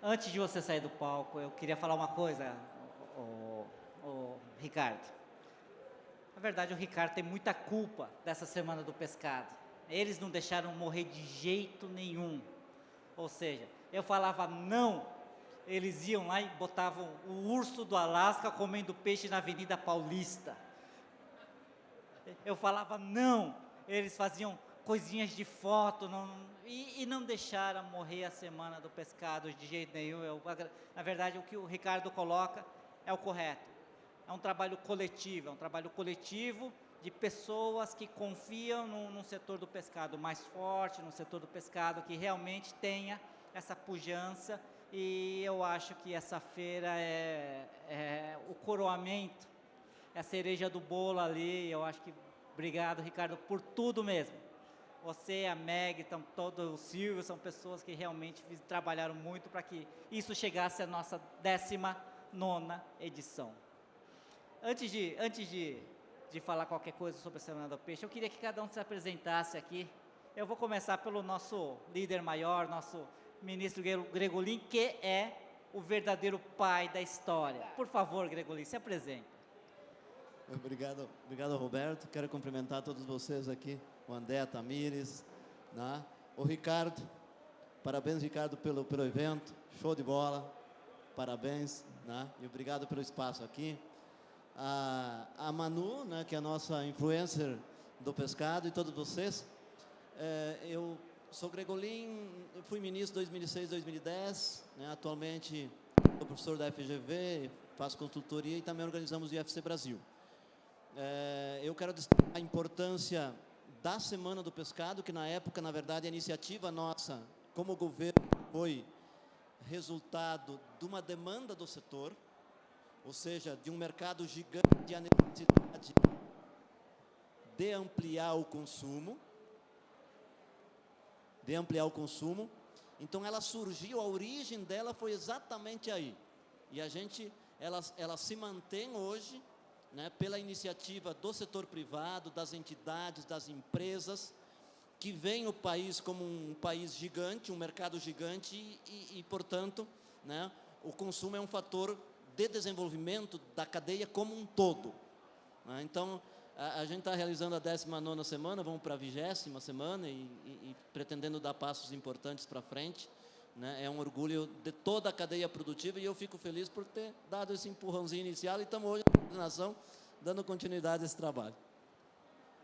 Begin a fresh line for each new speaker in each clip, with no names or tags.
Antes de você sair do palco, eu queria falar uma coisa, o Ricardo. Na verdade, o Ricardo tem muita culpa dessa Semana do Pescado. Eles não deixaram morrer de jeito nenhum. Ou seja, eu falava não, eles iam lá e botavam o urso do Alasca comendo peixe na Avenida Paulista. Eu falava não, eles faziam coisinhas de foto e não deixaram morrer a Semana do Pescado de jeito nenhum. Na verdade, o que o Ricardo coloca é o correto. É um trabalho coletivo de pessoas que confiam no setor do pescado mais forte, no setor do pescado que realmente tenha essa pujança, e eu acho que essa feira é o coroamento, é a cereja do bolo ali. Eu acho que, obrigado, Ricardo, por tudo mesmo. Você, a Meg, todo o Silvio, são pessoas que realmente trabalharam muito para que isso chegasse à nossa 19ª edição. Antes de falar qualquer coisa sobre a Semana do Peixe, eu queria que cada um se apresentasse aqui. Eu vou começar pelo nosso líder maior, nosso ministro Gregolin, que é o verdadeiro pai da história. Por favor, Gregolin, se apresente.
Obrigado, Roberto. Quero cumprimentar todos vocês aqui, o André, a Tamires, né? O Ricardo. Parabéns, Ricardo, pelo evento. Show de bola. Parabéns, né? E obrigado pelo espaço aqui. A Manu, né, que é a nossa influencer do pescado, e todos vocês. Eu sou Gregolin, eu fui ministro 2006, 2010, né? Atualmente sou professor da FGV, faço consultoria e também organizamos o IFC Brasil. Eu quero destacar a importância da Semana do Pescado, que na época, na verdade, a iniciativa nossa, como governo, foi resultado de uma demanda do setor, ou seja, de um mercado gigante e a necessidade de ampliar o consumo. Então ela surgiu, a origem dela foi exatamente aí. E ela se mantém hoje, né, pela iniciativa do setor privado, das entidades, das empresas, que veem o país como um país gigante, um mercado gigante e portanto, né, o consumo é um fator de desenvolvimento da cadeia como um todo, né? Então, a gente está realizando a 19ª semana, vamos para a 20ª semana e pretendendo dar passos importantes para frente, né? É um orgulho de toda a cadeia produtiva e eu fico feliz por ter dado esse empurrãozinho inicial e estamos hoje na coordenação dando continuidade a esse trabalho.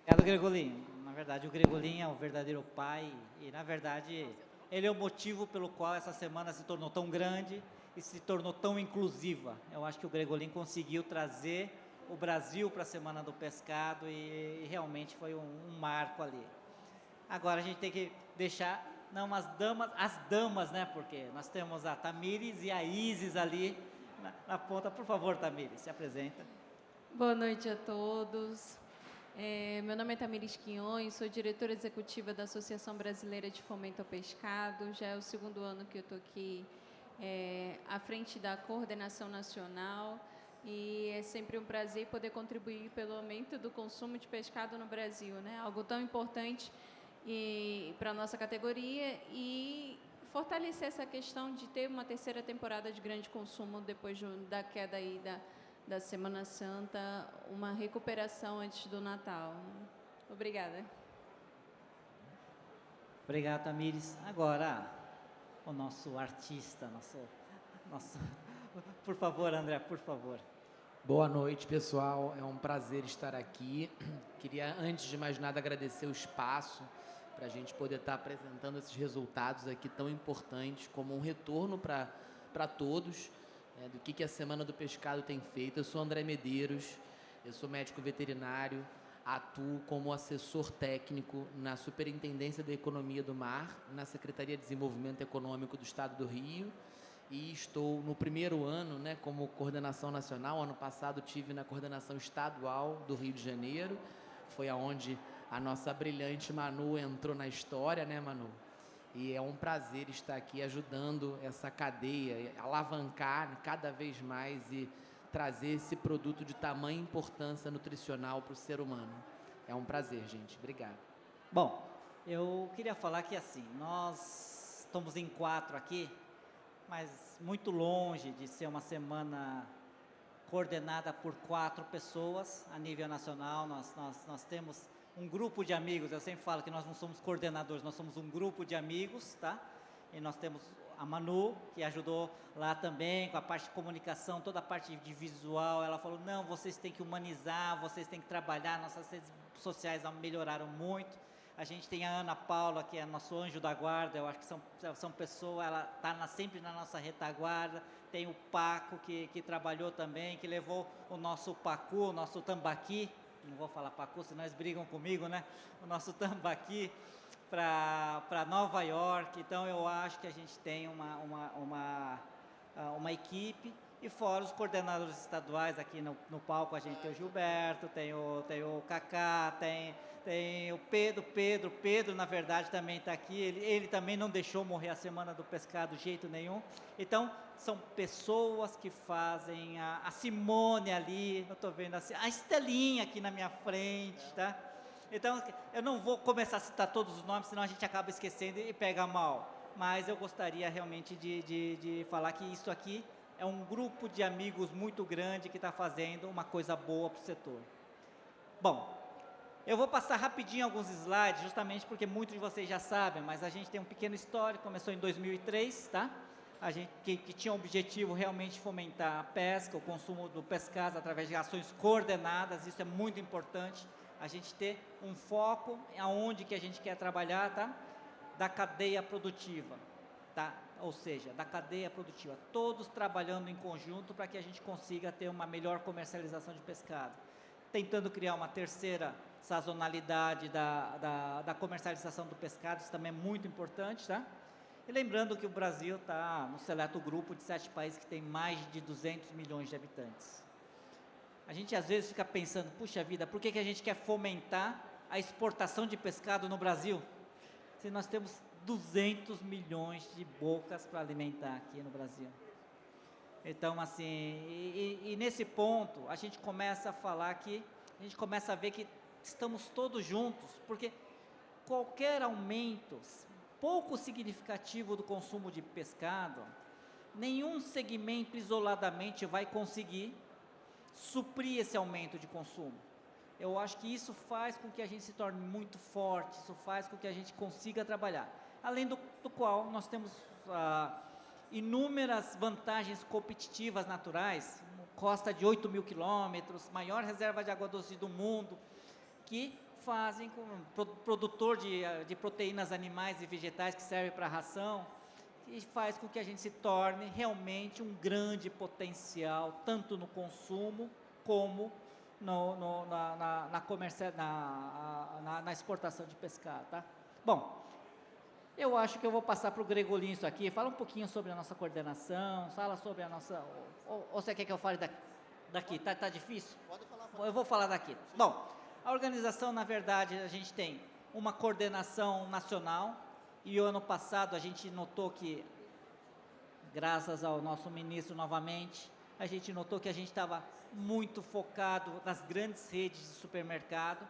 Obrigado, Gregolin. Na verdade, o Gregolin é o verdadeiro pai e, na verdade, ele é o motivo pelo qual essa semana se tornou tão grande e se tornou tão inclusiva. Eu acho que o Gregolin conseguiu trazer o Brasil para a Semana do Pescado e realmente foi um marco ali. Agora a gente tem que deixar as damas, né? Porque nós temos a Tamires e a Isis ali na ponta. Por favor, Tamires, se apresenta.
Boa noite a todos. Meu nome é Tamires Quinhões, sou diretora executiva da Associação Brasileira de Fomento ao Pescado. Já é o 2º ano que eu estou aqui à frente da coordenação nacional e é sempre um prazer poder contribuir pelo aumento do consumo de pescado no Brasil, né? Algo tão importante para a nossa categoria e fortalecer essa questão de ter uma 3ª temporada de grande consumo depois da queda aí da Semana Santa, uma recuperação antes do Natal. Obrigada.
Obrigado, Tamires. Agora, o nosso artista, por favor, André, por favor.
Boa noite, pessoal. É um prazer estar aqui. Queria, antes de mais nada, agradecer o espaço para a gente poder estar apresentando esses resultados aqui tão importantes, como um retorno para todos, do que a Semana do Pescado tem feito. Eu sou André Medeiros, eu sou médico veterinário, atuo como assessor técnico na Superintendência da Economia do Mar, na Secretaria de Desenvolvimento Econômico do Estado do Rio, e estou no 1º ano, né, como coordenação nacional. Ano passado tive na coordenação estadual do Rio de Janeiro, foi aonde a nossa brilhante Manu entrou na história, né, Manu? E é um prazer estar aqui ajudando essa cadeia, alavancar cada vez mais e trazer esse produto de tamanha importância nutricional para o ser humano. É um prazer, gente. Obrigado.
Bom, eu queria falar que assim, nós estamos em 4 aqui, mas muito longe de ser uma semana coordenada por 4 pessoas a nível nacional. Nós temos um grupo de amigos, eu sempre falo que nós não somos coordenadores, nós somos um grupo de amigos, tá? E nós temos a Manu, que ajudou lá também com a parte de comunicação, toda a parte de visual. Ela falou, não, vocês têm que humanizar, vocês têm que trabalhar, nossas redes sociais melhoraram muito. A gente tem a Ana Paula, que é nosso anjo da guarda, eu acho que são pessoas, ela está sempre na nossa retaguarda. Tem o Paco, que trabalhou também, que levou o nosso Pacu, o nosso tambaqui, não vou falar Pacu, senão eles brigam comigo, né? O nosso tambaqui para Nova York. Então eu acho que a gente tem uma equipe, e fora os coordenadores estaduais. Aqui no palco a gente tem o Gilberto, tem o Cacá, tem o Pedro na verdade também está aqui, ele também não deixou morrer a Semana do Pescado de jeito nenhum. Então são pessoas que fazem, a Simone ali, eu estou vendo assim, a Estelinha aqui na minha frente, tá? Então, eu não vou começar a citar todos os nomes, senão a gente acaba esquecendo e pega mal. Mas eu gostaria realmente de falar que isso aqui é um grupo de amigos muito grande que está fazendo uma coisa boa para o setor. Bom, eu vou passar rapidinho alguns slides, justamente porque muitos de vocês já sabem, mas a gente tem um pequeno histórico, começou em 2003, tá? A gente que tinha o objetivo realmente de fomentar a pesca, o consumo do pescado através de ações coordenadas. Isso é muito importante, a gente ter um foco aonde que a gente quer trabalhar, tá? Da cadeia produtiva, tá? Ou seja, da cadeia produtiva, todos trabalhando em conjunto para que a gente consiga ter uma melhor comercialização de pescado. Tentando criar uma terceira sazonalidade da comercialização do pescado, isso também é muito importante, tá? E lembrando que o Brasil está no seleto grupo de 7 países que tem mais de 200 milhões de habitantes. A gente às vezes fica pensando, puxa vida, por que a gente quer fomentar a exportação de pescado no Brasil? Se nós temos 200 milhões de bocas para alimentar aqui no Brasil. Então, assim, e nesse ponto, a gente começa a falar que, a gente começa a ver que estamos todos juntos, porque qualquer aumento pouco significativo do consumo de pescado, nenhum segmento isoladamente vai conseguir suprir esse aumento de consumo. Eu acho que isso faz com que a gente se torne muito forte, isso faz com que a gente consiga trabalhar. Além do qual, nós temos inúmeras vantagens competitivas naturais, costa de 8.000 quilômetros, maior reserva de água doce do mundo, que fazem com produtor de proteínas animais e vegetais que serve para ração, e faz com que a gente se torne realmente um grande potencial, tanto no consumo como na exportação de pescado, tá? Bom, eu acho que eu vou passar para o Gregolinho isso aqui. Fala um pouquinho sobre a nossa coordenação, fala sobre a nossa... Ou você quer que eu fale daqui? Tá difícil?
Pode falar.
Eu vou falar daqui. Bom, a organização, na verdade, a gente tem uma coordenação nacional, e o ano passado a gente notou que, graças ao nosso ministro novamente, a gente notou que a gente estava muito focado nas grandes redes de supermercado,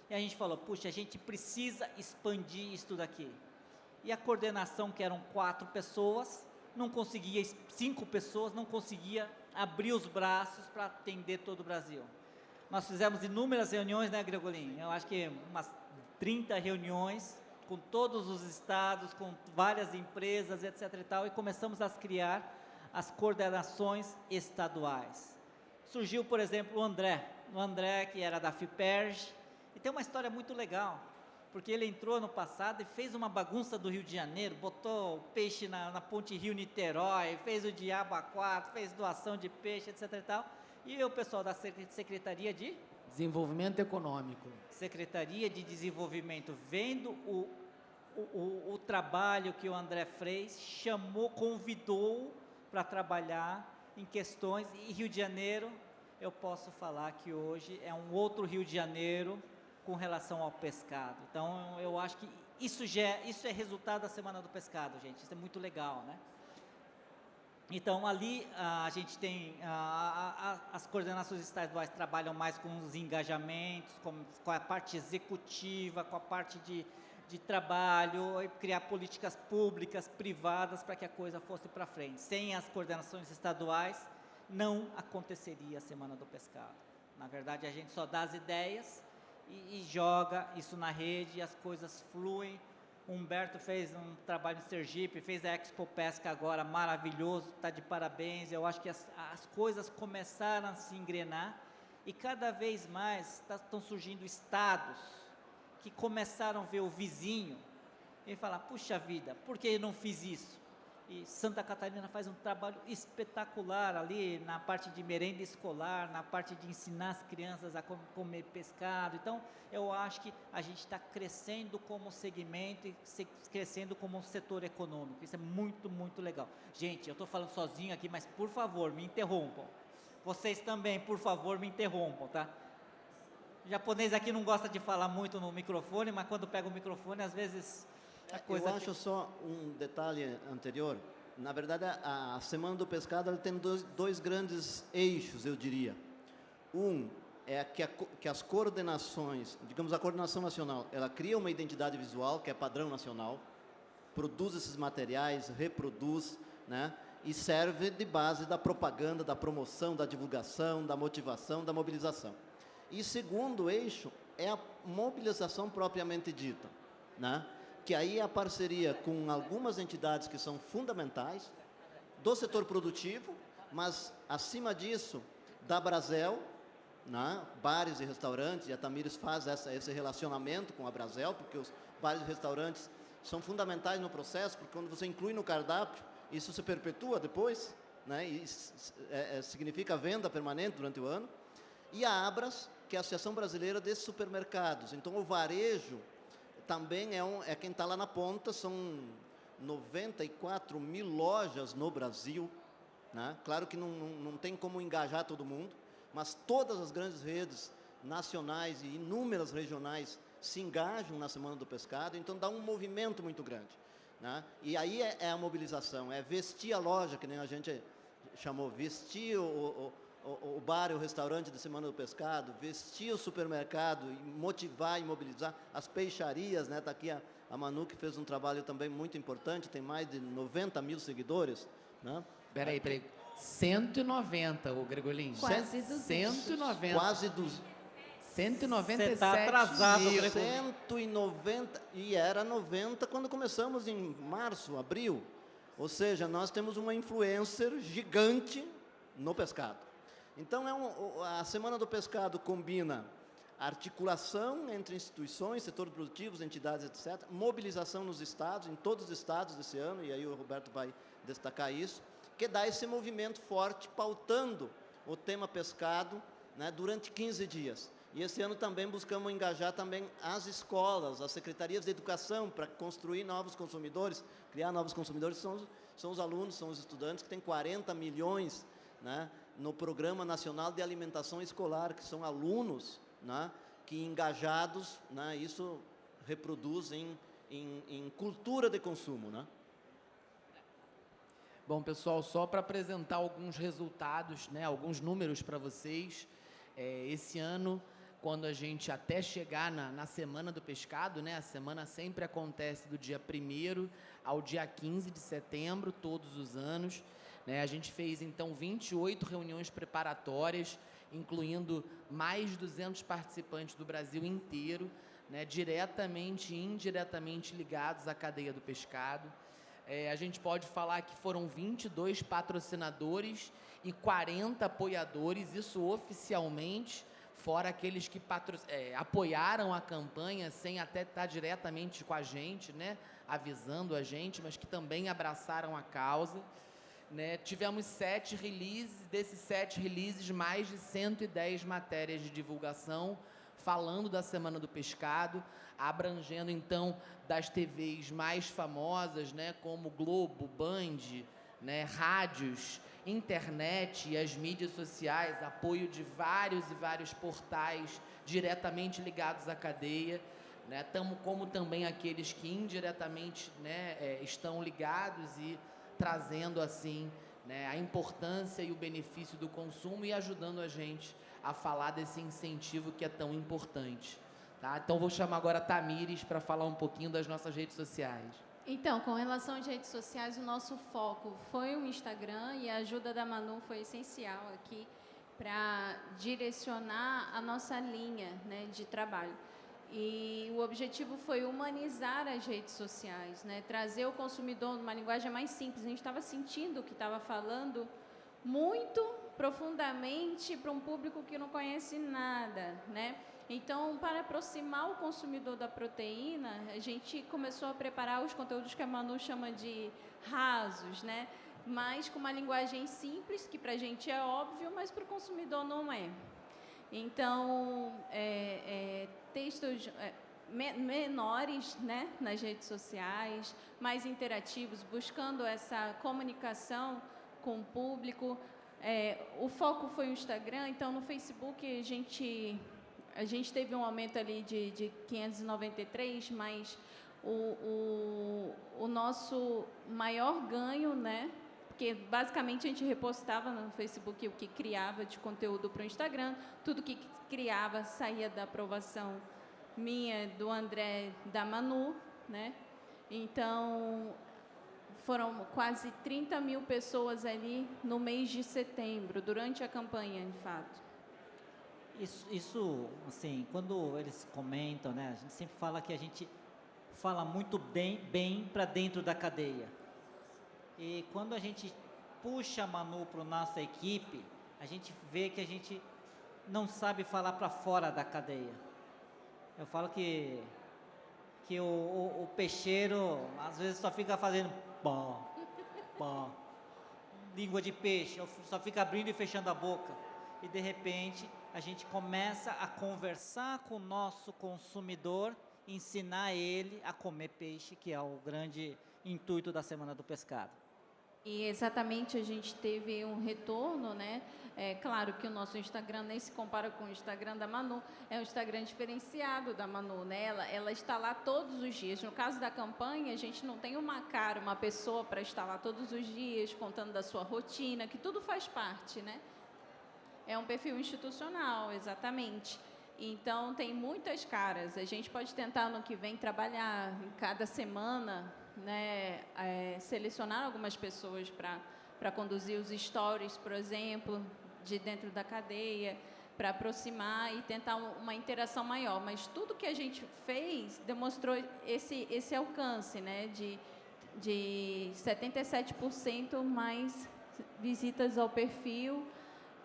e a gente falou, puxa, a gente precisa expandir isso daqui. E a coordenação, que eram 4 pessoas, não conseguia, 5 pessoas, não conseguia abrir os braços para atender todo o Brasil. Nós fizemos inúmeras reuniões, né, Gregolinho? Eu acho que umas 30 reuniões, com todos os estados, com várias empresas, etc. e tal, e começamos a criar as coordenações estaduais. Surgiu, por exemplo, o André, que era da FIPERJ, e tem uma história muito legal, porque ele entrou no passado e fez uma bagunça do Rio de Janeiro, botou peixe na ponte Rio-Niterói, fez o diabo a 4, fez doação de peixe, etc. e tal, e o pessoal da Secretaria de
Desenvolvimento Econômico.
Secretaria de Desenvolvimento, vendo o trabalho que o André fez, convidou para trabalhar em questões, e Rio de Janeiro, eu posso falar que hoje é um outro Rio de Janeiro com relação ao pescado. Então, eu acho que isso é resultado da Semana do Pescado, gente, isso é muito legal, né? Então, ali a gente tem, as coordenações estaduais trabalham mais com os engajamentos, com a parte executiva, com a parte de trabalho, e criar políticas públicas, privadas, para que a coisa fosse para frente. Sem as coordenações estaduais, não aconteceria a Semana do Pescado. Na verdade, a gente só dá as ideias e joga isso na rede e as coisas fluem. O Humberto fez um trabalho em Sergipe, fez a Expo Pesca agora, maravilhoso, está de parabéns. Eu acho que as coisas começaram a se engrenar e cada vez mais estão surgindo estados que começaram a ver o vizinho e falar, puxa vida, por que eu não fiz isso? E Santa Catarina faz um trabalho espetacular ali na parte de merenda escolar, na parte de ensinar as crianças a comer pescado. Então, eu acho que a gente está crescendo como segmento e crescendo como um setor econômico. Isso é muito, muito legal. Gente, eu estou falando sozinho aqui, mas por favor, me interrompam. Vocês também, por favor, me interrompam, tá? O japonês aqui não gosta de falar muito no microfone, mas quando pega o microfone, às vezes a coisa...
Eu acho só um detalhe anterior. Na verdade, a Semana do Pescado ela tem dois grandes eixos, eu diria. Um é que as coordenações, digamos, a coordenação nacional, ela cria uma identidade visual, que é padrão nacional, produz esses materiais, reproduz, né? E serve de base da propaganda, da promoção, da divulgação, da motivação, da mobilização. E segundo eixo é a mobilização propriamente dita, né? Que aí é a parceria com algumas entidades que são fundamentais do setor produtivo, mas acima disso da Brasel, né? Bares e restaurantes, e a Tamires faz esse relacionamento com a Brasel, porque os bares e restaurantes são fundamentais no processo, porque quando você inclui no cardápio, isso se perpetua depois, né? E significa venda permanente durante o ano. E a Abras, que é a Associação Brasileira de Supermercados. Então, o varejo também é quem está lá na ponta, são 94 mil lojas no Brasil, né? Claro que não tem como engajar todo mundo, mas todas as grandes redes nacionais e inúmeras regionais se engajam na Semana do Pescado, então dá um movimento muito grande, né? E aí é a mobilização, é vestir a loja, que nem a gente chamou, vestir o bar e o restaurante da Semana do Pescado, vestir o supermercado, e motivar e mobilizar as peixarias, né? Está aqui a Manu, que fez um trabalho também muito importante, tem mais de 90 mil seguidores, né?
Peraí. 190, o Gregolin.
Quase 200.
190.
Quase 200.
197
Você tá atrasado,
mil.
Gregolin.
190, e era 90 quando começamos em março, abril. Ou seja, nós temos uma influencer gigante no pescado. Então, a Semana do Pescado combina articulação entre instituições, setores produtivos, entidades, etc., mobilização nos estados, em todos os estados desse ano, e aí o Roberto vai destacar isso, que dá esse movimento forte, pautando o tema pescado, né, durante 15 dias. E esse ano também buscamos engajar também as escolas, as secretarias de educação, para construir novos consumidores, criar novos consumidores, são os alunos, são os estudantes, que têm 40 milhões, né, no Programa Nacional de Alimentação Escolar, que são alunos, né, que engajados, né, isso reproduz em cultura de consumo, né?
Bom, pessoal, só para apresentar alguns resultados, né, alguns números para vocês. Esse ano, quando a gente até chegar na Semana do Pescado, né, a semana sempre acontece do dia 1º ao dia 15 de setembro, todos os anos, né? A gente fez, então, 28 reuniões preparatórias, incluindo mais de 200 participantes do Brasil inteiro, né, diretamente e indiretamente ligados à cadeia do pescado. A gente pode falar que foram 22 patrocinadores e 40 apoiadores, isso oficialmente, fora aqueles que apoiaram a campanha sem até estar diretamente com a gente, né, avisando a gente, mas que também abraçaram a causa, né? Tivemos 7 releases, desses 7 releases, mais de 110 matérias de divulgação, falando da Semana do Pescado, abrangendo, então, das TVs mais famosas, né, como Globo, Band, né, rádios, internet e as mídias sociais, apoio de vários e vários portais diretamente ligados à cadeia, né, como também aqueles que indiretamente, né, estão ligados e trazendo, assim, né, a importância e o benefício do consumo e ajudando a gente a falar desse incentivo que é tão importante. Tá? Então vou chamar agora a Tamires para falar um pouquinho das nossas redes sociais.
Então, com relação às redes sociais, o nosso foco foi o Instagram e a ajuda da Manu foi essencial aqui para direcionar a nossa linha, né, de trabalho. E o objetivo foi humanizar as redes sociais, né, trazer o consumidor numa linguagem mais simples. A gente estava sentindo que estava falando muito profundamente para um público que não conhece nada, né? Então, para aproximar o consumidor da proteína, a gente começou a preparar os conteúdos que a Manu chama de rasos, né? Mas com uma linguagem simples, que para a gente é óbvio, mas para o consumidor não é. Então, textos menores, né, nas redes sociais, mais interativos, buscando essa comunicação com o público. O foco foi o Instagram, então no Facebook a gente teve um aumento ali de 593, mas o nosso maior ganho, né? Porque basicamente a gente repostava no Facebook o que criava de conteúdo para o Instagram, tudo que criava saía da aprovação minha, do André, da Manu, né? Então foram quase 30 mil pessoas ali no mês de setembro, durante a campanha, de fato.
Isso, assim, quando eles comentam, né, a gente sempre fala que a gente fala muito bem para dentro da cadeia. E quando a gente puxa a Manu para a nossa equipe, a gente vê que a gente não sabe falar para fora da cadeia. Eu falo que o peixeiro, às vezes, só fica fazendo pó, língua de peixe, só fica abrindo e fechando a boca. E, de repente, a gente começa a conversar com o nosso consumidor, ensinar ele a comer peixe, que é o grande intuito da Semana do Pescado.
E exatamente a gente teve um retorno, né? É claro que o nosso Instagram nem se compara com o Instagram da Manu, é um Instagram diferenciado da Manu, né? Ela está lá todos os dias. No caso da campanha, a gente não tem uma pessoa para estar lá todos os dias, contando da sua rotina, que tudo faz parte, né? É um perfil institucional, exatamente. Então, tem muitas caras. A gente pode tentar, no que vem, trabalhar em cada semana, né, selecionar algumas pessoas para conduzir os stories, por exemplo, de dentro da cadeia, para aproximar e tentar uma interação maior. Mas tudo que a gente fez demonstrou esse alcance, né, de 77% mais visitas ao perfil,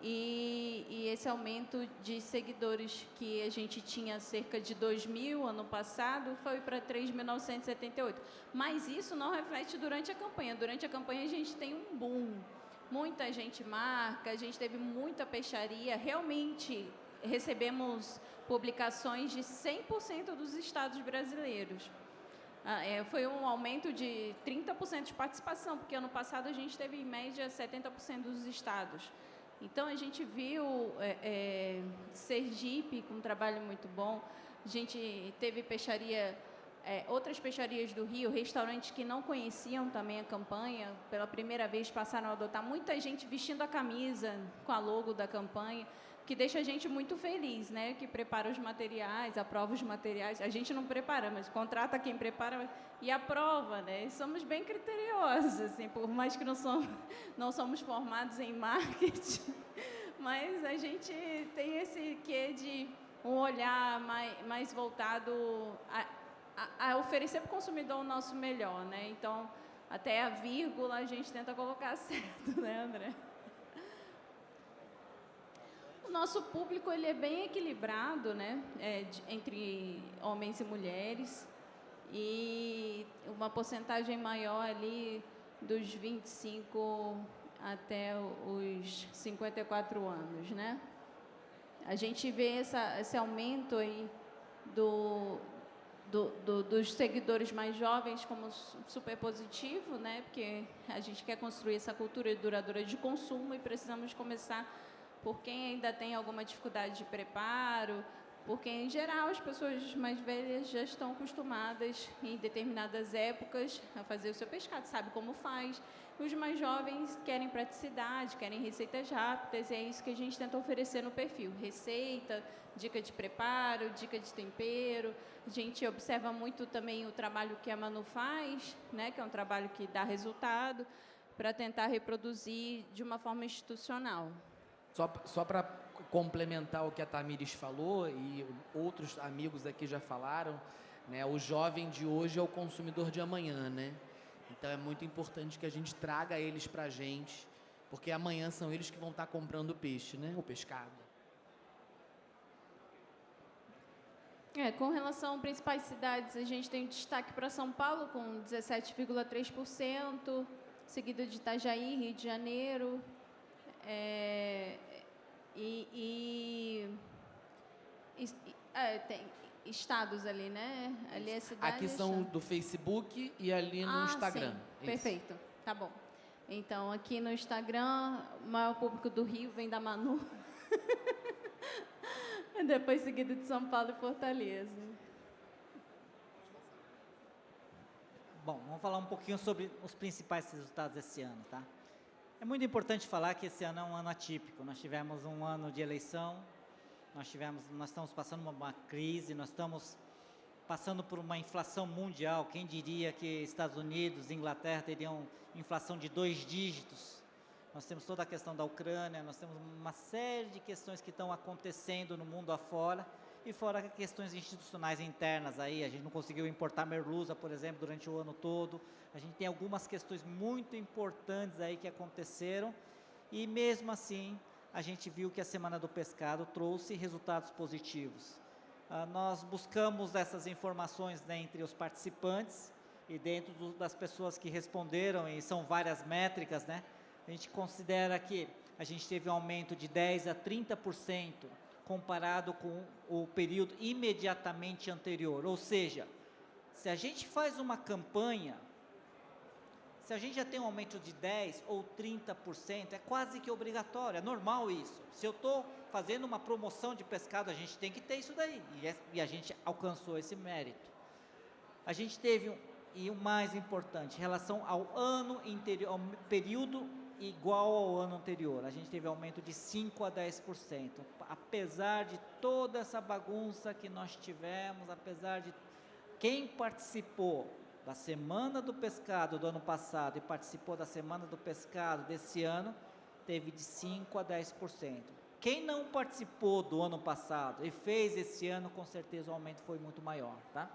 e esse aumento de seguidores, que a gente tinha cerca de 2.000 ano passado, foi para 3.978. Mas isso não reflete durante a campanha. Durante a campanha a gente tem um boom. Muita gente marca, a gente teve muita peixaria. Realmente recebemos publicações de 100% dos estados brasileiros. Foi um aumento de 30% de participação, porque ano passado a gente teve em média 70% dos estados. Então, a gente viu Sergipe com um trabalho muito bom. A gente teve peixaria, outras peixarias do Rio, restaurantes que não conheciam também a campanha, pela primeira vez passaram a adotar. Muita gente vestindo a camisa com a logo da campanha, que deixa a gente muito feliz, né? Que prepara os materiais, aprova os materiais. A gente não prepara, mas contrata quem prepara e aprova, né? E somos bem criteriosos, assim, por mais que não somos formados em marketing, mas a gente tem esse quê de um olhar mais voltado a oferecer para o consumidor o nosso melhor, né? Então, até a vírgula a gente tenta colocar certo, né, André? O nosso público, ele é bem equilibrado, né, entre homens e mulheres, e uma porcentagem maior ali dos 25 até os 54 anos, né? A gente vê esse aumento aí dos seguidores mais jovens como super positivo, né? Porque a gente quer construir essa cultura duradoura de consumo e precisamos começar por quem ainda tem alguma dificuldade de preparo, porque, em geral, as pessoas mais velhas já estão acostumadas, em determinadas épocas, a fazer o seu pescado, sabe como faz. Os mais jovens querem praticidade, querem receitas rápidas, e é isso que a gente tenta oferecer no perfil. Receita, dica de preparo, dica de tempero. A gente observa muito também o trabalho que a Manu faz, né, que é um trabalho que dá resultado, para tentar reproduzir de uma forma institucional.
Só para complementar o que a Tamires falou, e outros amigos aqui já falaram, né, o jovem de hoje é o consumidor de amanhã, né? Então é muito importante que a gente traga eles para a gente, porque amanhã são eles que vão estar comprando o peixe, né? O pescado.
Com relação às principais cidades, a gente tem destaque para São Paulo, com 17,3%, seguido de Itajaí, Rio de Janeiro, tem estados ali, né? Ali é cidade.
Aqui são do Facebook e ali no Instagram.
Sim. Perfeito, tá bom. Então, aqui no Instagram, o maior público do Rio vem da Manu. Depois seguido de São Paulo e Fortaleza.
Bom, vamos falar um pouquinho sobre os principais resultados desse ano, tá? É muito importante falar que esse ano é um ano atípico. Nós tivemos um ano de eleição, nós estamos passando uma crise, nós estamos passando por uma inflação mundial. Quem diria que Estados Unidos e Inglaterra teriam inflação de 2 dígitos? Nós temos toda a questão da Ucrânia, nós temos uma série de questões que estão acontecendo no mundo afora, e fora questões institucionais internas aí. A gente não conseguiu importar merluza, por exemplo, durante o ano todo. A gente tem algumas questões muito importantes aí que aconteceram, e mesmo assim a gente viu que a Semana do Pescado trouxe resultados positivos. Nós buscamos essas informações, né, entre os participantes e dentro das pessoas que responderam, e são várias métricas, né? A gente considera que a gente teve um aumento de 10% a 30% comparado com o período imediatamente anterior. Ou seja, se a gente faz uma campanha, se a gente já tem um aumento de 10% ou 30%, é quase que obrigatório, é normal isso. Se eu estou fazendo uma promoção de pescado, a gente tem que ter isso daí, e a gente alcançou esse mérito. A gente teve, e o mais importante, em relação ao ano anterior, ao período igual ao ano anterior, a gente teve aumento de 5% a 10%. Apesar de toda essa bagunça que nós tivemos, apesar de quem participou da Semana do Pescado do ano passado e participou da Semana do Pescado desse ano, teve de 5% a 10%. Quem não participou do ano passado e fez esse ano, com certeza o aumento foi muito maior, tá?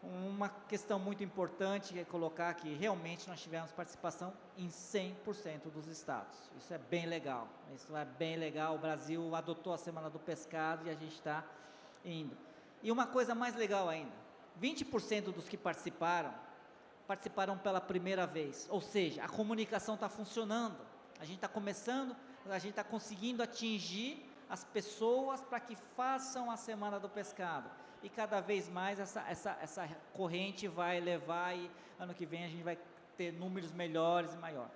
Uma questão muito importante é colocar que realmente nós tivemos participação em 100% dos estados. Isso é bem legal, o Brasil adotou a Semana do Pescado e a gente está indo. E uma coisa mais legal ainda, 20% dos que participaram pela primeira vez, ou seja, a comunicação está funcionando, a gente está começando, a gente está conseguindo atingir as pessoas para que façam a Semana do Pescado, e cada vez mais essa corrente vai levar, e ano que vem a gente vai ter números melhores e maior.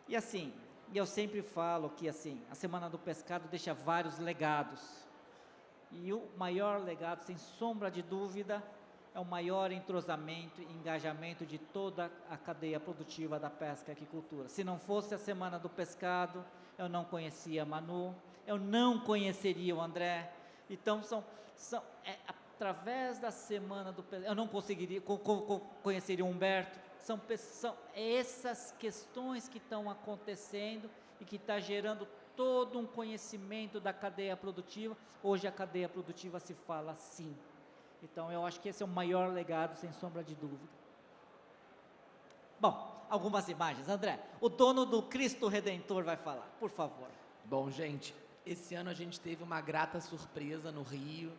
E assim, eu sempre falo que assim, a Semana do Pescado deixa vários legados, e o maior legado, sem sombra de dúvida, é o maior entrosamento e engajamento de toda a cadeia produtiva da pesca e aquicultura. Se não fosse a Semana do Pescado, eu não conhecia a Manu, eu não conheceria o André. Então, através da Semana do Pescado, eu não conseguiria conheceria o Humberto. São essas questões que estão acontecendo e que está gerando todo um conhecimento da cadeia produtiva. Hoje a cadeia produtiva se fala assim. Então, eu acho que esse é o maior legado, sem sombra de dúvida. Bom, algumas imagens. André, o dono do Cristo Redentor vai falar, por favor.
Bom, gente, esse ano a gente teve uma grata surpresa no Rio.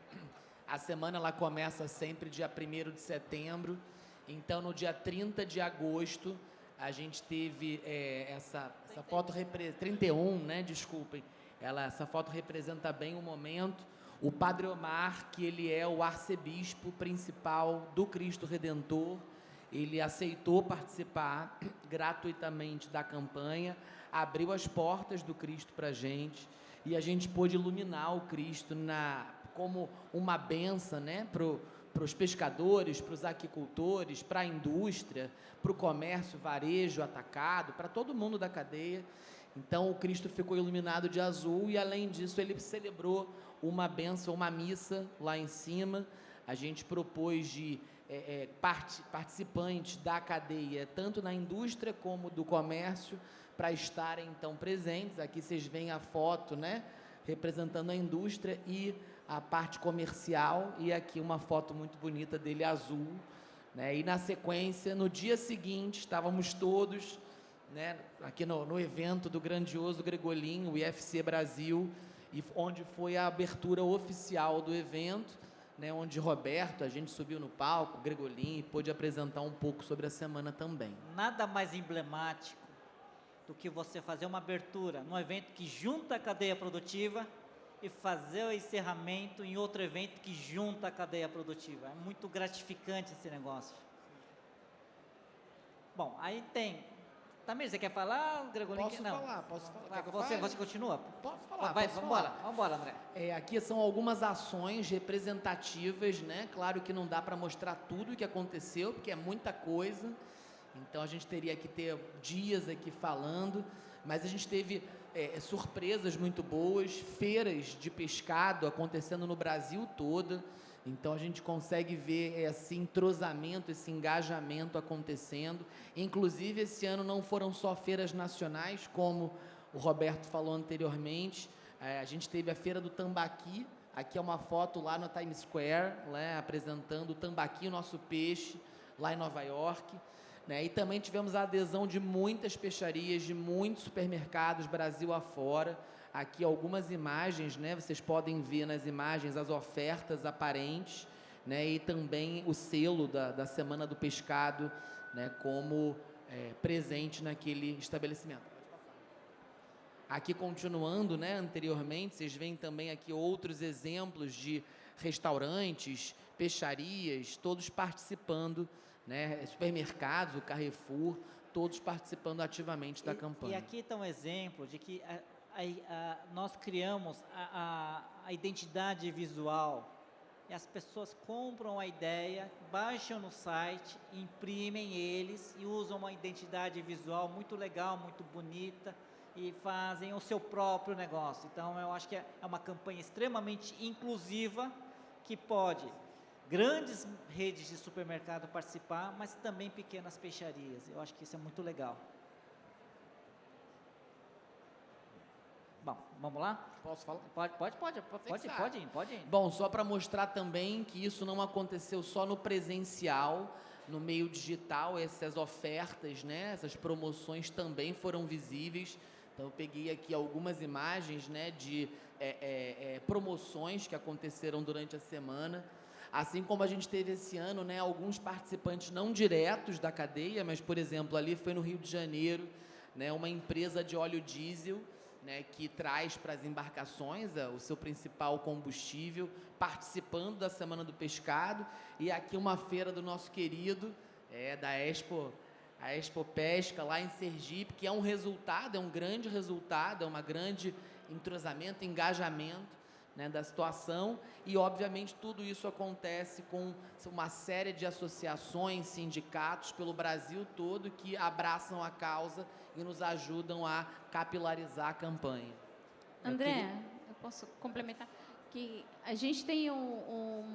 A semana ela começa sempre dia 1º de setembro. Então, no dia 30 de agosto, a gente teve essa foto, 31, né? Desculpem. Essa foto representa bem o momento. O Padre Omar, que ele é o arcebispo principal do Cristo Redentor, ele aceitou participar gratuitamente da campanha, abriu as portas do Cristo para a gente, e a gente pôde iluminar o Cristo como uma benção, né, para os pescadores, para os aquicultores, para a indústria, para o comércio, varejo, atacado, para todo mundo da cadeia. Então, o Cristo ficou iluminado de azul e, além disso, ele celebrou uma bênção, uma missa lá em cima. A gente propôs de participantes da cadeia, tanto na indústria como do comércio, para estarem, então, presentes. Aqui vocês veem a foto, né, representando a indústria e a parte comercial, e aqui uma foto muito bonita dele azul, né? E na sequência, no dia seguinte, estávamos todos, né, aqui no evento do grandioso Gregolin, o IFC Brasil, e onde foi a abertura oficial do evento, né, onde Roberto, a gente subiu no palco, Gregolin, e pôde apresentar um pouco sobre a semana também.
Nada mais emblemático do que você fazer uma abertura num evento que junta a cadeia produtiva e fazer o encerramento em outro evento que junta a cadeia produtiva. É muito gratificante esse negócio. Bom, aí tem... Tamir, você quer falar, Gregolin?
Posso
Não.
falar. Quer que eu
Você
fale?
continua?
Posso falar.
Vai,
posso
vamos
falar.
embora, André.
Aqui são algumas ações representativas, né? Claro que não dá para mostrar tudo o que aconteceu, porque é muita coisa. Então, a gente teria que ter dias aqui falando, mas a gente teve surpresas muito boas, feiras de pescado acontecendo no Brasil todo. Então, a gente consegue ver esse entrosamento, esse engajamento acontecendo. Inclusive, esse ano não foram só feiras nacionais, como o Roberto falou anteriormente. A gente teve a Feira do Tambaqui. Aqui é uma foto lá no Times Square, né, apresentando o tambaqui, o nosso peixe, lá em Nova York. Né? E também tivemos a adesão de muitas peixarias, de muitos supermercados, Brasil afora. Aqui algumas imagens, né? Vocês podem ver nas imagens as ofertas aparentes, né? E também o selo da Semana do Pescado, né? Como presente naquele estabelecimento. Aqui continuando, né? Anteriormente, vocês veem também aqui outros exemplos de restaurantes, peixarias, todos participando, né? Supermercados, o Carrefour, todos participando ativamente da campanha.
E aqui está um exemplo de que nós criamos a identidade visual e as pessoas compram a ideia, baixam no site, imprimem eles e usam uma identidade visual muito legal, muito bonita e fazem o seu próprio negócio. Então, eu acho que é uma campanha extremamente inclusiva que pode grandes redes de supermercado participar, mas também pequenas peixarias. Eu acho que isso é muito legal. Bom, vamos lá?
Posso falar?
Pode ir.
Bom, só para mostrar também que isso não aconteceu só no presencial, no meio digital, essas ofertas, né, essas promoções também foram visíveis. Então, eu peguei aqui algumas imagens, né, de promoções que aconteceram durante a semana. Assim como a gente teve esse ano, né, alguns participantes não diretos da cadeia, mas, por exemplo, ali foi no Rio de Janeiro, né, uma empresa de óleo diesel, né, que traz para as embarcações o seu principal combustível, participando da Semana do Pescado. E aqui uma feira do nosso querido, da Expo, a Expo Pesca, lá em Sergipe, que é um resultado, é um grande resultado, é uma grande entrosamento, engajamento, né, da situação. E, obviamente, tudo isso acontece com uma série de associações, sindicatos pelo Brasil todo que abraçam a causa e nos ajudam a capilarizar a campanha.
André, eu posso complementar? Que a gente tem um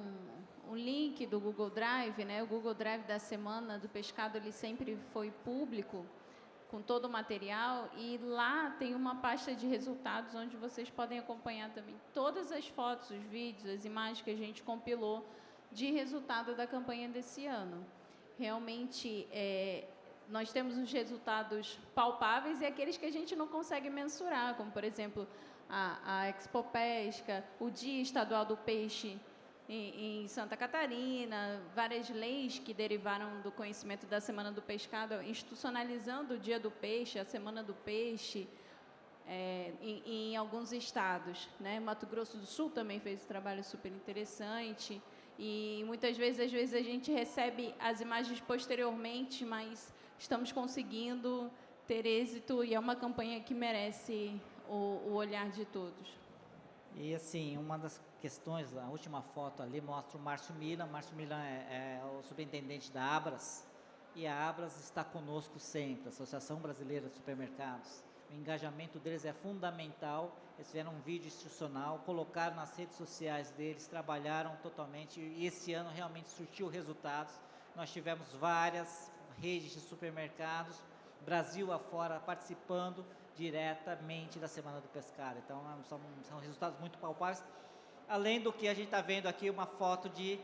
link do Google Drive, né? O Google Drive da Semana do Pescado, ele sempre foi público, com todo o material, e lá tem uma pasta de resultados onde vocês podem acompanhar também todas as fotos, os vídeos, as imagens que a gente compilou de resultado da campanha desse ano. Realmente, nós temos os resultados palpáveis e aqueles que a gente não consegue mensurar, como, por exemplo, a Expo Pesca, o Dia Estadual do Peixe em Santa Catarina, várias leis que derivaram do conhecimento da Semana do Pescado, institucionalizando o Dia do Peixe, a Semana do Peixe, em alguns estados, né? Mato Grosso do Sul também fez um trabalho super interessante, e muitas vezes, às vezes a gente recebe as imagens posteriormente, mas estamos conseguindo ter êxito e é uma campanha que merece o olhar de todos.
E assim, uma das questões, a última foto ali mostra o Márcio Milan. Márcio Milan é o superintendente da Abras, e a Abras está conosco sempre, a Associação Brasileira de Supermercados. O engajamento deles é fundamental. Eles fizeram um vídeo institucional, colocaram nas redes sociais deles, trabalharam totalmente, e esse ano realmente surtiu resultados. Nós tivemos várias redes de supermercados, Brasil afora, participando diretamente da Semana do Pescado. Então, são resultados muito palpáveis. Além do que a gente está vendo aqui, uma foto de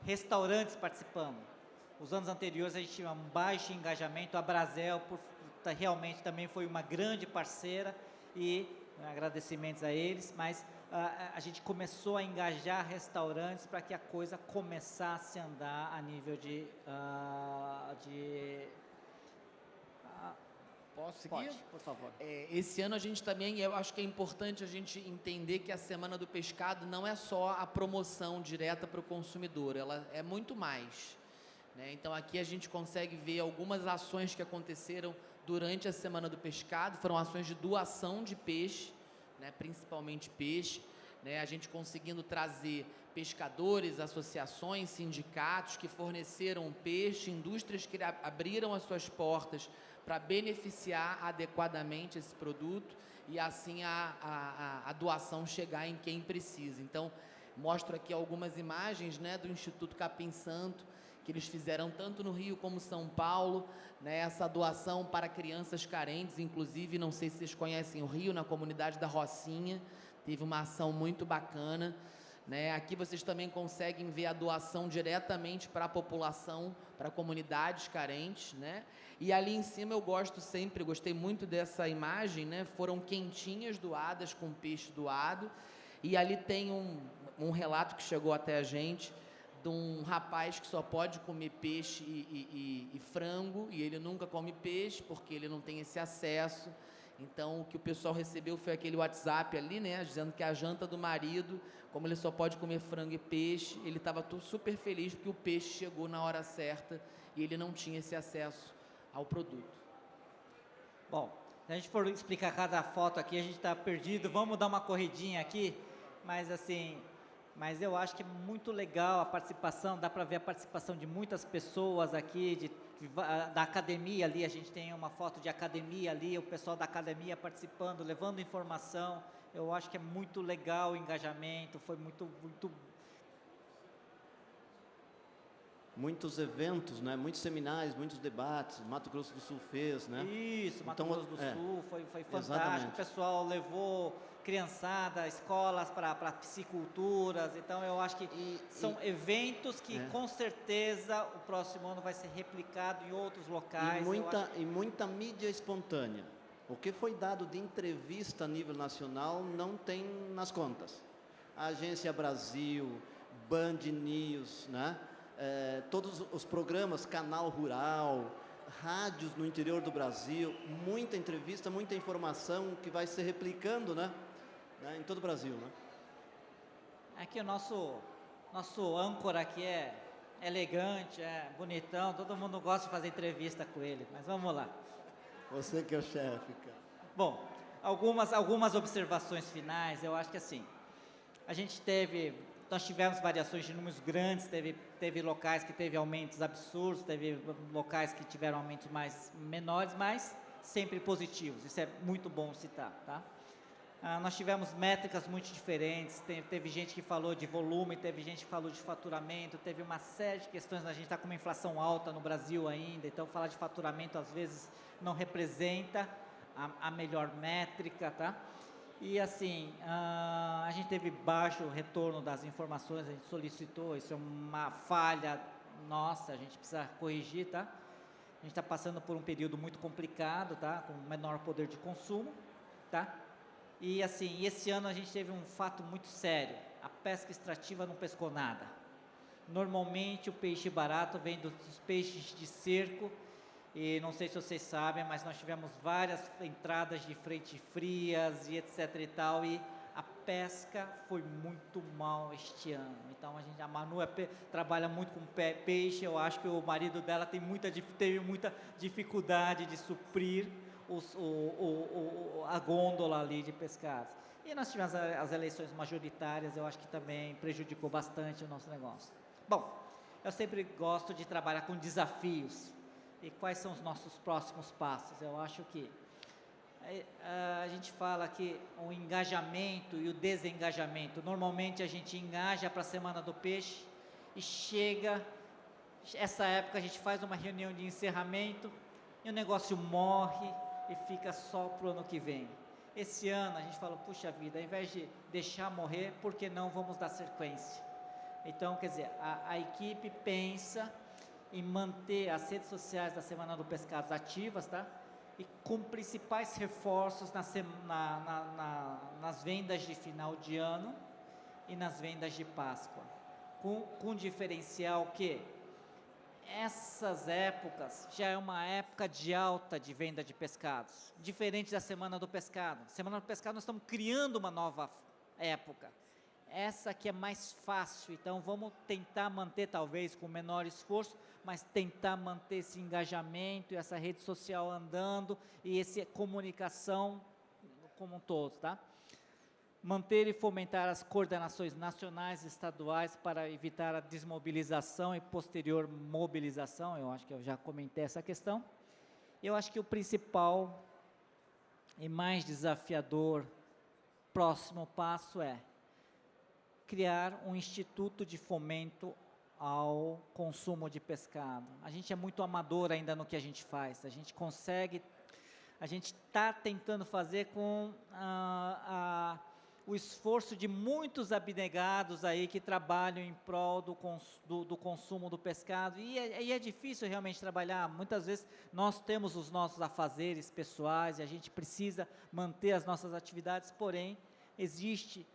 restaurantes participando. Os anos anteriores a gente tinha um baixo engajamento, a Brasel realmente também foi uma grande parceira, e agradecimentos a eles, mas a gente começou a engajar restaurantes para que a coisa começasse a andar a nível de
Posso seguir?
Pode, por favor.
Esse ano a gente também, eu acho que é importante a gente entender que a Semana do Pescado não é só a promoção direta para o consumidor, ela é muito mais, né? Então aqui a gente consegue ver algumas ações que aconteceram durante a Semana do Pescado, foram ações de doação de peixe, né? Principalmente peixe, né? A gente conseguindo trazer pescadores, associações, sindicatos que forneceram peixe, indústrias que abriram as suas portas para beneficiar adequadamente esse produto e assim a doação chegar em quem precisa. Então, mostro aqui algumas imagens, né, do Instituto Capim Santo, que eles fizeram tanto no Rio como São Paulo, né, essa doação para crianças carentes, inclusive, não sei se vocês conhecem o Rio, na comunidade da Rocinha, teve uma ação muito bacana, né? Aqui vocês também conseguem ver a doação diretamente para a população, para comunidades carentes, né? E ali em cima eu gostei muito dessa imagem, né? Foram quentinhas doadas com peixe doado, e ali tem um relato que chegou até a gente de um rapaz que só pode comer peixe e frango, e ele nunca come peixe porque ele não tem esse acesso. Então, o que o pessoal recebeu foi aquele WhatsApp ali, né, dizendo que a janta do marido, como ele só pode comer frango e peixe, ele estava super feliz porque o peixe chegou na hora certa e ele não tinha esse acesso ao produto.
Bom, se a gente for explicar cada foto aqui, a gente está perdido. Vamos dar uma corridinha aqui, mas eu acho que é muito legal a participação, dá para ver a participação de muitas pessoas aqui, da academia ali, a gente tem uma foto de academia ali, o pessoal da academia participando, levando informação. Eu acho que é muito legal o engajamento, foi muito...
Muitos eventos, né? Muitos seminários, muitos debates, Mato Grosso do Sul fez, né?
Isso, Mato
Então,
Grosso do Sul, foi fantástico.
Exatamente.
O pessoal levou criançada, escolas para pisciculturas, então eu acho que são eventos que com certeza o próximo ano vai ser replicado em outros locais.
E muita mídia espontânea. O que foi dado de entrevista a nível nacional não tem nas contas. A Agência Brasil, Band News, né? Todos os programas, Canal Rural, rádios no interior do Brasil, muita entrevista, muita informação que vai se replicando, né? Em todo o Brasil, né?
Aqui o nosso âncora aqui é elegante, é bonitão, todo mundo gosta de fazer entrevista com ele, mas vamos lá.
Você que é o chefe, cara.
Bom, algumas observações finais. Eu acho que assim, nós tivemos variações de números grandes, teve locais que teve aumentos absurdos, teve locais que tiveram aumentos mais menores, mas sempre positivos. Isso é muito bom citar, tá? Nós tivemos métricas muito diferentes, teve gente que falou de volume, teve gente que falou de faturamento, teve uma série de questões. A gente está com uma inflação alta no Brasil ainda, então falar de faturamento às vezes não representa a melhor métrica, tá? E assim, a gente teve baixo retorno das informações, a gente solicitou, isso é uma falha nossa, a gente precisa corrigir, tá? A gente está passando por um período muito complicado, tá? Com menor poder de consumo, tá? E assim, esse ano a gente teve um fato muito sério, a pesca extrativa não pescou nada. Normalmente o peixe barato vem dos peixes de cerco, e não sei se vocês sabem, mas nós tivemos várias entradas de frente frias e etc e tal, e a pesca foi muito mal este ano. Então a Manu trabalha muito com peixe, eu acho que o marido dela teve muita dificuldade de suprir a gôndola ali de pescados. E nós tivemos as eleições majoritárias, eu acho que também prejudicou bastante o nosso negócio. Bom, eu sempre gosto de trabalhar com desafios. E quais são os nossos próximos passos? Eu acho que a gente fala que o engajamento e o desengajamento. Normalmente a gente engaja para a Semana do Peixe e chega, essa época a gente faz uma reunião de encerramento e o negócio morre e fica só para o ano que vem. Esse ano a gente fala, puxa vida, ao invés de deixar morrer, por que não vamos dar sequência? Então, quer dizer, a equipe pensa em manter as redes sociais da Semana do Pescado ativas, tá? E com principais reforços nas vendas de final de ano e nas vendas de Páscoa. Com diferencial que essas épocas já é uma época de alta de venda de pescados, diferente da Semana do Pescado. Semana do Pescado nós estamos criando uma nova época. Essa aqui é mais fácil, então vamos tentar manter, talvez com menor esforço, mas tentar manter esse engajamento e essa rede social andando e essa comunicação como um todo, tá? Manter e fomentar as coordenações nacionais e estaduais para evitar a desmobilização e posterior mobilização, eu acho que eu já comentei essa questão. Eu acho que o principal e mais desafiador próximo passo é criar um instituto de fomento ao consumo de pescado. A gente é muito amador ainda no que a gente faz, a gente está tentando fazer com o esforço de muitos abnegados aí que trabalham em prol do consumo do pescado, e é difícil realmente trabalhar. Muitas vezes nós temos os nossos afazeres pessoais e a gente precisa manter as nossas atividades, porém existe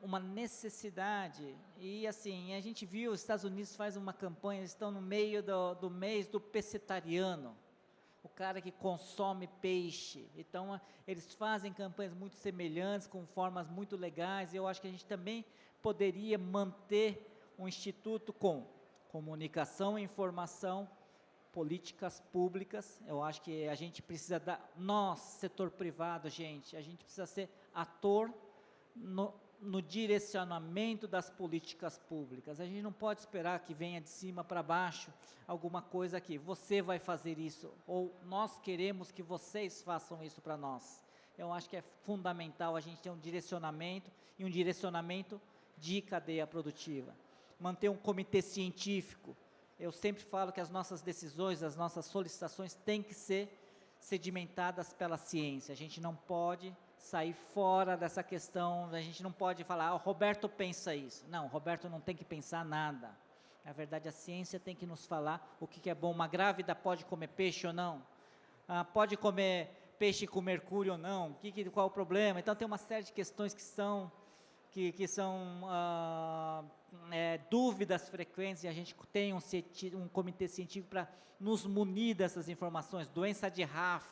uma necessidade, e assim, a gente viu, os Estados Unidos faz uma campanha, eles estão no meio do mês do pescetariano, o cara que consome peixe, então eles fazem campanhas muito semelhantes, com formas muito legais, e eu acho que a gente também poderia manter um instituto com comunicação e informação, políticas públicas. Eu acho que a gente precisa nós, setor privado, a gente precisa ser ator no direcionamento das políticas públicas. A gente não pode esperar que venha de cima para baixo alguma coisa que você vai fazer isso, ou nós queremos que vocês façam isso para nós. Eu acho que é fundamental a gente ter um direcionamento, e um direcionamento de cadeia produtiva. Manter um comitê científico. Eu sempre falo que as nossas decisões, as nossas solicitações têm que ser sedimentadas pela ciência. A gente não pode sair fora dessa questão, a gente não pode falar, o Roberto pensa isso. Não, o Roberto não tem que pensar nada. Na verdade, a ciência tem que nos falar o que é bom. Uma grávida pode comer peixe ou não? Pode comer peixe com mercúrio ou não? Qual é o problema? Então, tem uma série de questões que são dúvidas frequentes, e a gente tem um comitê científico para nos munir dessas informações. Doença de RAF.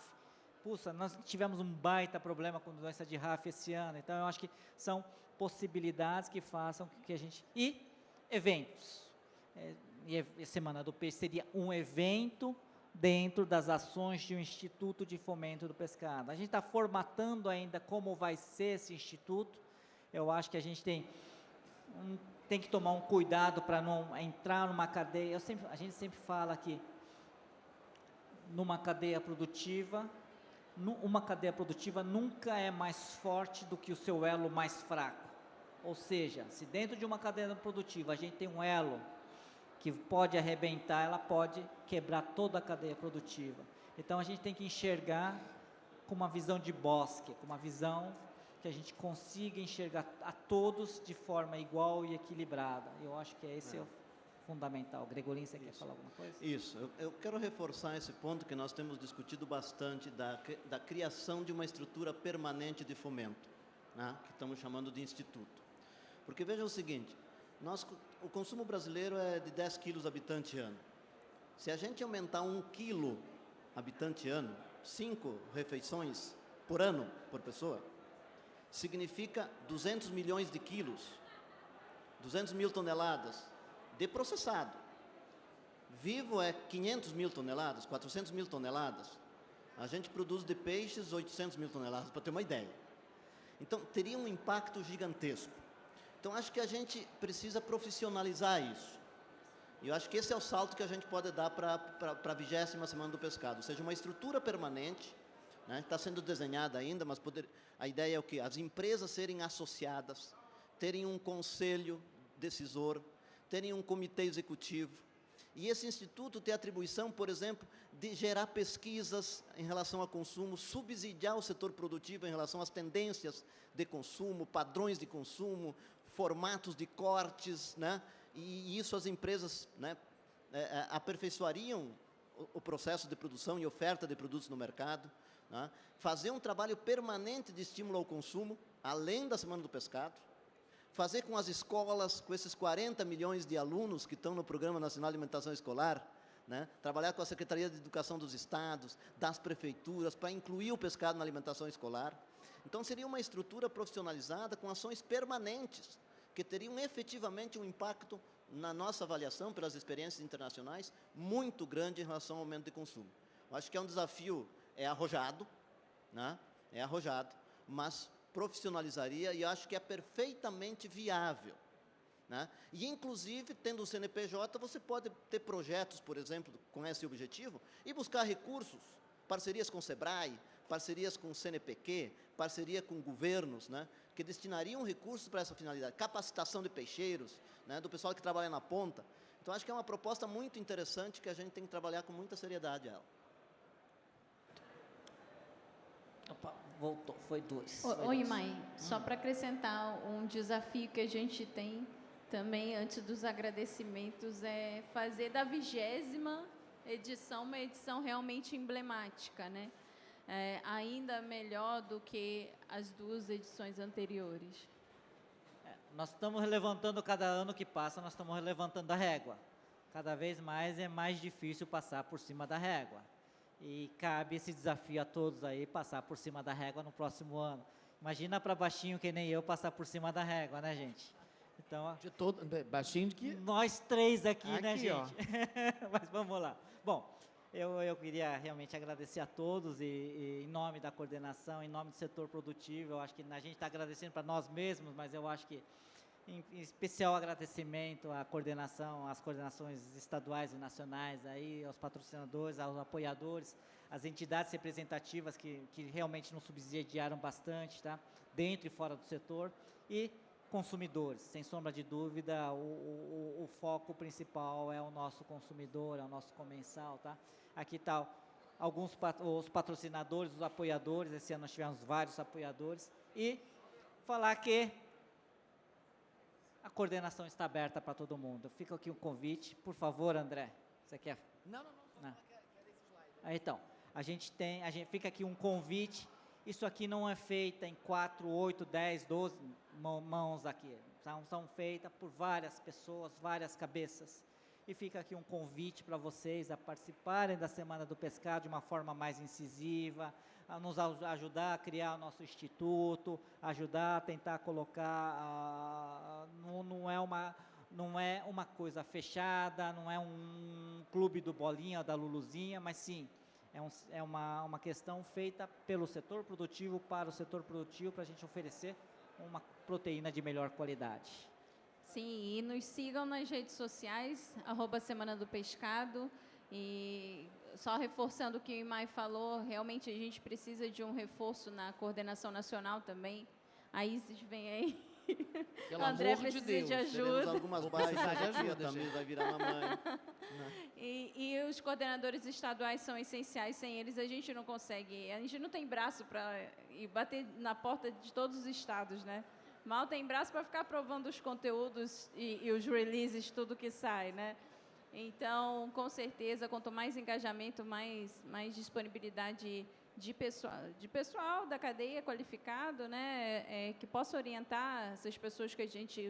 Puxa, nós tivemos um baita problema com doença de RAF esse ano, então eu acho que são possibilidades que façam que a gente... E eventos. E a Semana do Peixe seria um evento dentro das ações de um Instituto de Fomento do Pescado. A gente está formatando ainda como vai ser esse instituto. Eu acho que a gente tem que tomar um cuidado para não entrar numa cadeia. A gente sempre fala que numa cadeia produtiva, uma cadeia produtiva nunca é mais forte do que o seu elo mais fraco. Ou seja, se dentro de uma cadeia produtiva a gente tem um elo que pode arrebentar, ela pode quebrar toda a cadeia produtiva. Então a gente tem que enxergar com uma visão de bosque, com uma visão que a gente consiga enxergar a todos de forma igual e equilibrada. Eu acho que esse é o fundamental. Gregorinho, você quer falar alguma coisa?
Isso, eu quero reforçar esse ponto que nós temos discutido bastante, da criação de uma estrutura permanente de fomento, né, que estamos chamando de instituto. Porque veja o seguinte, o consumo brasileiro é de 10 quilos habitante ano. Se a gente aumentar 1 quilo habitante ano, 5 refeições por ano, por pessoa, significa 200 milhões de quilos, 200 mil toneladas, de processado. Vivo é 500 mil toneladas, 400 mil toneladas. A gente produz de peixes 800 mil toneladas, para ter uma ideia. Então, teria um impacto gigantesco. Então, acho que a gente precisa profissionalizar isso. E eu acho que esse é o salto que a gente pode dar para a 20ª Semana do Pescado, ou seja, uma estrutura permanente, né, está sendo desenhada ainda, mas a ideia é o quê? As empresas serem associadas, terem um conselho decisor, terem um comitê executivo, e esse instituto tem a atribuição, por exemplo, de gerar pesquisas em relação ao consumo, subsidiar o setor produtivo em relação às tendências de consumo, padrões de consumo, formatos de cortes, né? E isso as empresas, né, aperfeiçoariam o processo de produção e oferta de produtos no mercado, né? Fazer um trabalho permanente de estímulo ao consumo, além da Semana do Pescado, fazer com as escolas, com esses 40 milhões de alunos que estão no Programa Nacional de Alimentação Escolar, né? Trabalhar com a Secretaria de Educação dos Estados, das prefeituras, para incluir o pescado na alimentação escolar. Então, seria uma estrutura profissionalizada com ações permanentes, que teriam efetivamente um impacto na nossa avaliação, pelas experiências internacionais, muito grande em relação ao aumento de consumo. Eu acho que é um desafio, arrojado, né? É arrojado, mas profissionalizaria e acho que é perfeitamente viável, né? E, inclusive, tendo o CNPJ, você pode ter projetos, por exemplo, com esse objetivo, e buscar recursos, parcerias com o SEBRAE, parcerias com o CNPq, parceria com governos, né, que destinariam recursos para essa finalidade, capacitação de peixeiros, né, do pessoal que trabalha na ponta. Então, acho que é uma proposta muito interessante que a gente tem que trabalhar com muita seriedade ela.
Opa, voltou, foi 2.
Oi, mãe, só para acrescentar um desafio que a gente tem também, antes dos agradecimentos, é fazer da 20ª edição uma edição realmente emblemática, né? Ainda melhor do que as 2 edições anteriores.
Nós estamos levantando cada ano que passa, nós estamos levantando a régua. Cada vez mais é mais difícil passar por cima da régua. E cabe esse desafio a todos aí, passar por cima da régua no próximo ano. Imagina para baixinho que nem eu passar por cima da régua, né, gente? Então,
De todo, baixinho de que...
nós 3 aqui, né,
Aqui,
gente?
ó.
Mas vamos lá. Bom, eu queria realmente agradecer a todos e em nome da coordenação, em nome do setor produtivo, eu acho que a gente está agradecendo para nós mesmos, mas eu acho que em especial agradecimento à coordenação, às coordenações estaduais e nacionais, aí, aos patrocinadores, aos apoiadores, às entidades representativas que realmente nos subsidiaram bastante, tá? Dentro e fora do setor, e consumidores. Sem sombra de dúvida, o foco principal é o nosso consumidor, é o nosso comensal, tá? Aqui está os patrocinadores, os apoiadores, esse ano nós tivemos vários apoiadores, e falar que a coordenação está aberta para todo mundo. Fica aqui um convite. Por favor, André. Você quer?
Não.
Quer esse slide. Então, fica aqui um convite. Isso aqui não é feita em 4, 8, 10, 12 mãos aqui. São feitas por várias pessoas, várias cabeças. E fica aqui um convite para vocês a participarem da Semana do Pescado de uma forma mais incisiva, a nos ajudar a criar o nosso instituto, ajudar a tentar colocar, não é uma coisa fechada, não é um clube do Bolinha, da Luluzinha, mas sim, é uma questão feita pelo setor produtivo, para o setor produtivo, para a gente oferecer uma proteína de melhor qualidade.
Sim, e nos sigam nas redes sociais, @Semana do Pescado. E só reforçando o que o Imai falou, realmente a gente precisa de um reforço na coordenação nacional também. A Isis vem aí.
Pelo
André
amor de
precisa
Deus,
de
Teremos
ajuda.
algumas baixas, a Tamires vai virar mamãe.
E os coordenadores estaduais são essenciais, sem eles a gente não consegue, a gente não tem braço para ir bater na porta de todos os estados, né? Mal tem braço para ficar aprovando os conteúdos e os releases, tudo que sai, né? Então, com certeza, quanto mais engajamento, mais disponibilidade de pessoal da cadeia qualificado, né, que possa orientar essas pessoas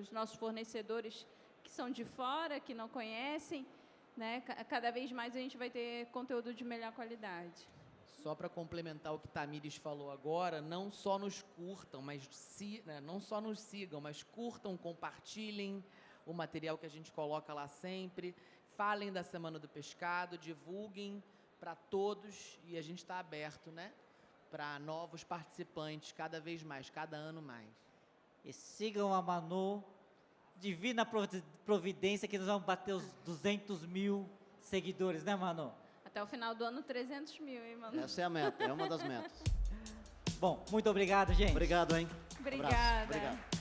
os nossos fornecedores que são de fora, que não conhecem, né, cada vez mais a gente vai ter conteúdo de melhor qualidade.
Só para complementar o que Tamires falou agora, não só nos curtam, não só nos sigam, mas curtam, compartilhem o material que a gente coloca lá sempre. Falem da Semana do Pescado, divulguem para todos e a gente está aberto, né, para novos participantes, cada vez mais, cada ano mais.
E sigam a Manu, divina providência, que nós vamos bater os 200 mil seguidores, né, Manu?
Até o final do ano, 300 mil, hein, Manu?
Essa é a meta, é uma das metas.
Bom, muito obrigado, gente.
Obrigado, hein?
Obrigada.
Abraço. Obrigado.